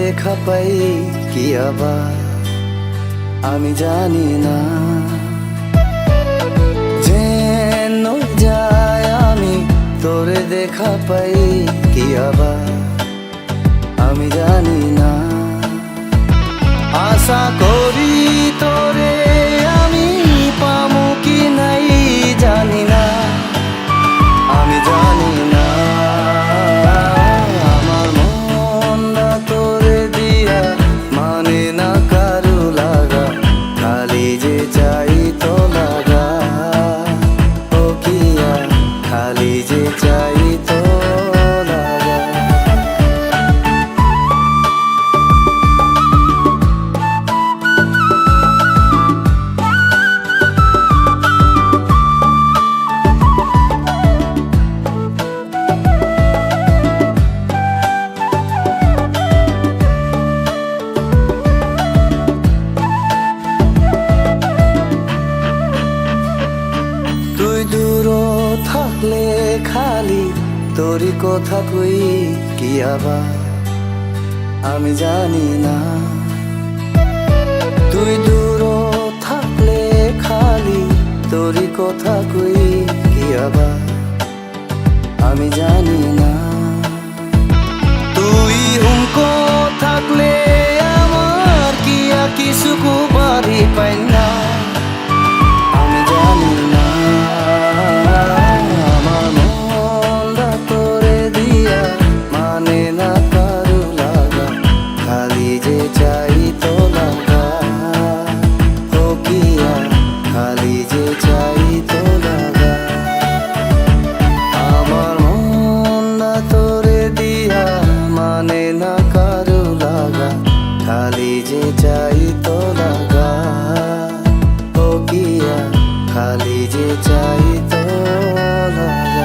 দেখা পাই কি আবার আমি জানি না। যেন যায় আমি তোরে দেখা পাই কি আবার আমি জানি না। আশা করি তোরে আমি পামু কি নাই জানি না, আমি জানি না। আমার মনটা তোরে দিয়া মানে না কারু লাগা, খালি যে চাই তো লাগা। ও কিয়া খালি যে চাই তো লাগা। তুই দূর থাকলে খালি তোরই কথা কই কি আবার আমি জানি না। তুই দূর থাকলে খালি তোরই কথা কই কি আবার আমি জানি না। তুই হুমকো থাকলে আমার কিয়া কিছু বাড়ি পাই না, আমি জানি না। আমার মনটা তোরে দিয়া মানে না কারু লাগা, খালি যে চাই তো লাগা। ও কিয়া খালি যে চাই তো লাগা। আমার মনটা তোরে দিয়া মানে না কারু লাগা, খালি যে চাই তো লাগা। ও কিয়া খালি যে চাই তো লাগা।